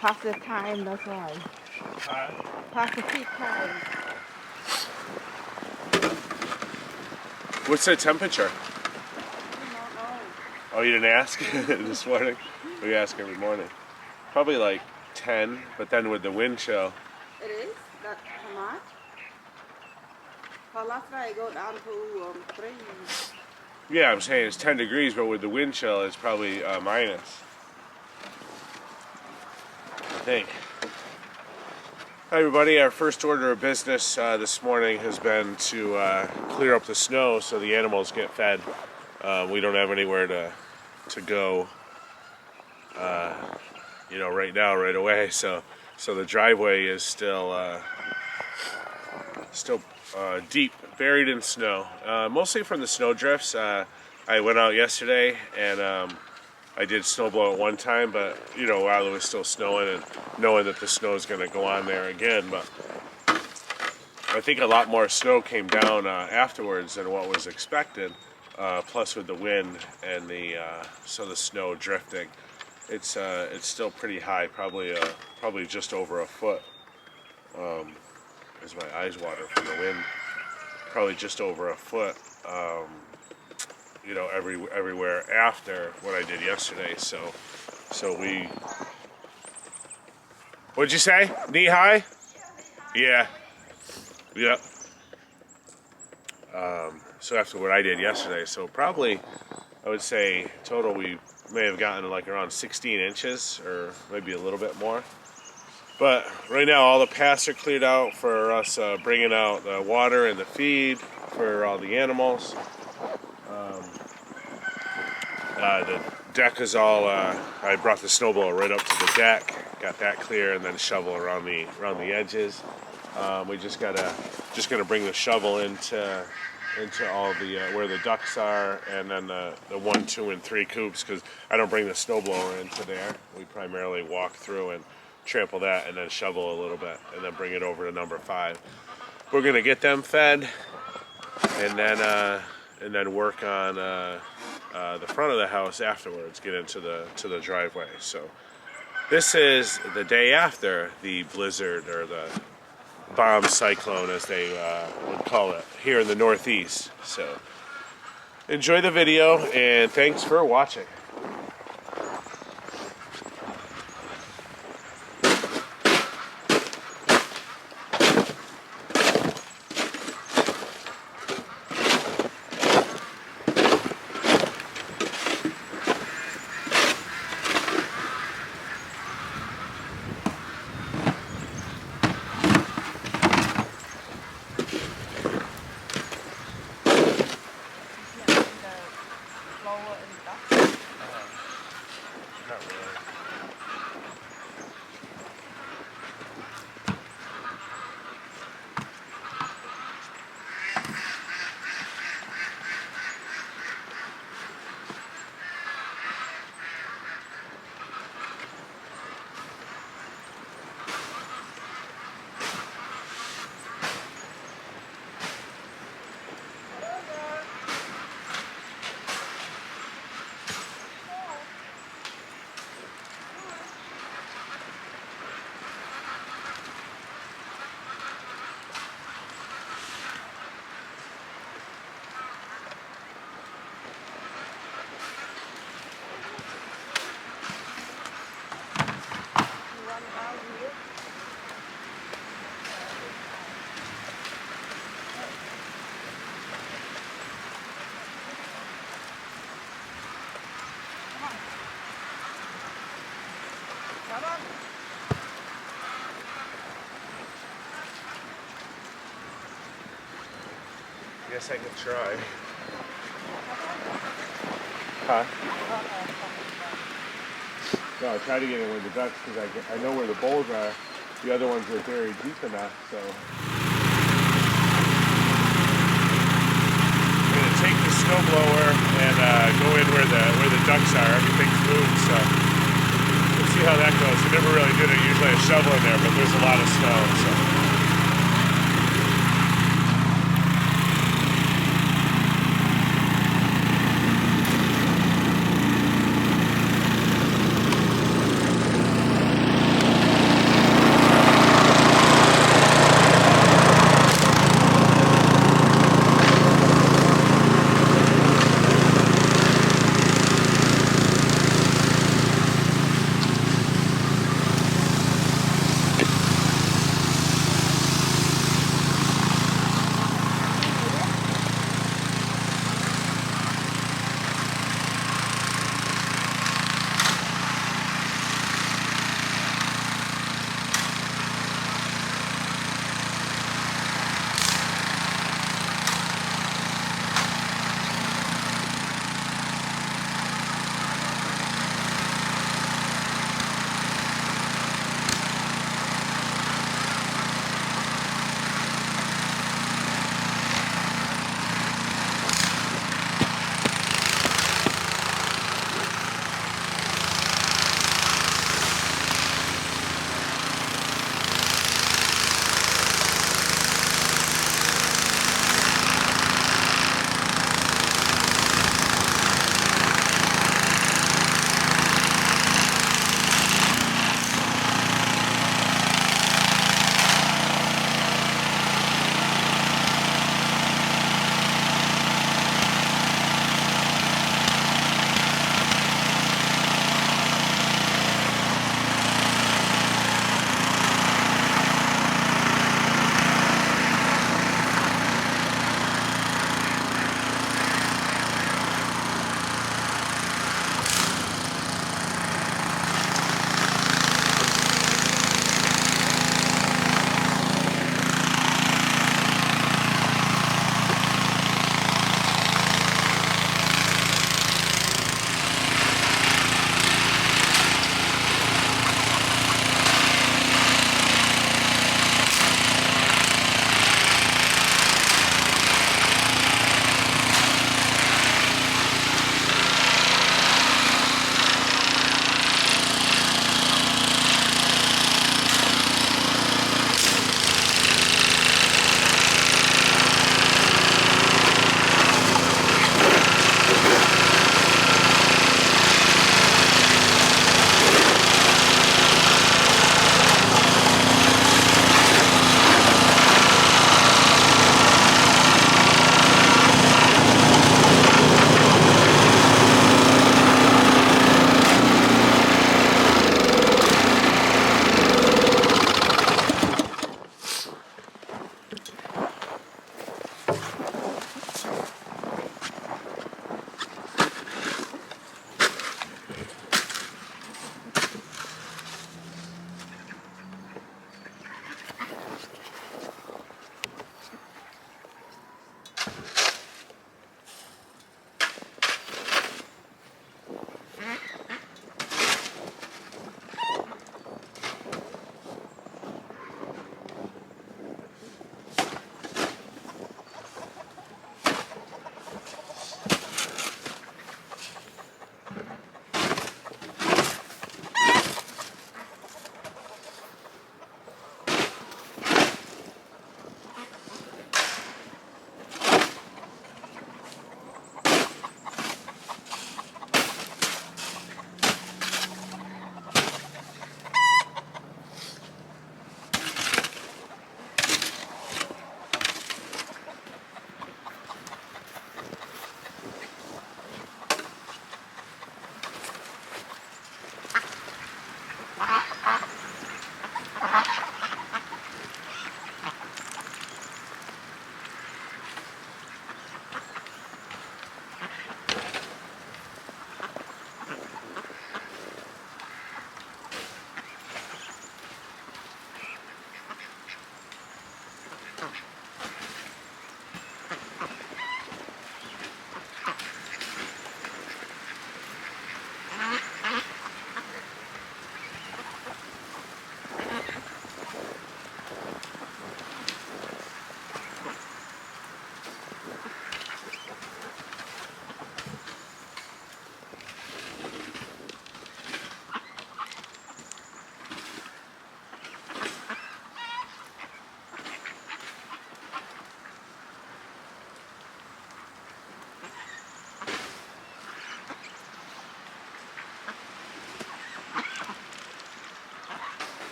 Pass the time, that's why. Pass the peak time. What's the temperature? I don't know. Oh, you didn't ask this morning? We ask every morning. Probably like 10, but then with the wind chill. It is? That how much? Well, last night I go down to 3. Yeah, I'm saying it's 10 degrees, but with the wind chill, it's probably minus. I think. Hi everybody, our first order of business this morning has been to clear up the snow so the animals get fed. We don't have anywhere to go, right now, right away. So the driveway is still deep, buried in snow, mostly from the snow drifts. I went out yesterday and I did snow blow at one time, but while it was still snowing and knowing that the snow is going to go on there again. But I think a lot more snow came down afterwards than what was expected. Plus with the wind and the snow drifting, it's still pretty high, probably just over a foot. As my eyes water from the wind, probably just over a foot. You know, everywhere after what I did yesterday. So we. What'd you say? Knee high? Yeah. Yep. So after what I did yesterday, so probably I would say total we may have gotten like around 16 inches or maybe a little bit more. But right now all the paths are cleared out for us bringing out the water and the feed for all the animals. The deck is all, I brought the snowblower right up to the deck, got that clear, and then shovel around the edges. We just gonna bring the shovel into all the where the ducks are, and then the 1, 2, and 3 coops, because I don't bring the snowblower into there. We primarily walk through and trample that, and then shovel a little bit, and then bring it over to number 5. We're gonna get them fed, and then work on the front of the house afterwards. Get into the driveway. So this is the day after the blizzard, or the bomb cyclone, as they would call it here in the Northeast. So enjoy the video, and thanks for watching. Not really. Guess I could try. Huh? No, I try to get in with the ducks because I know where the bowls are. The other ones are buried deep enough, so. I'm gonna take the snowblower and go in where the ducks are. Everything's moved, so we'll see how that goes. I never really did it. Usually I shovel in there, but there's a lot of snow, so.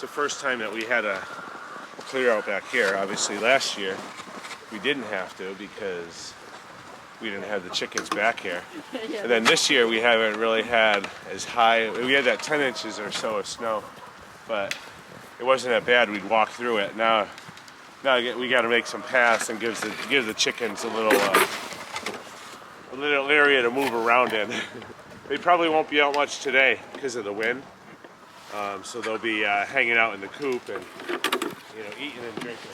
the first time that we had a clear out back here. Obviously last year we didn't have to because we didn't have the chickens back here. Yeah. And then this year we haven't really had as high, we had that 10 inches or so of snow, but it wasn't that bad. We'd walk through it. Now we got to make some paths and give the chickens a little area to move around in. They probably won't be out much today because of the wind, so they'll be hanging out in the coop and eating and drinking.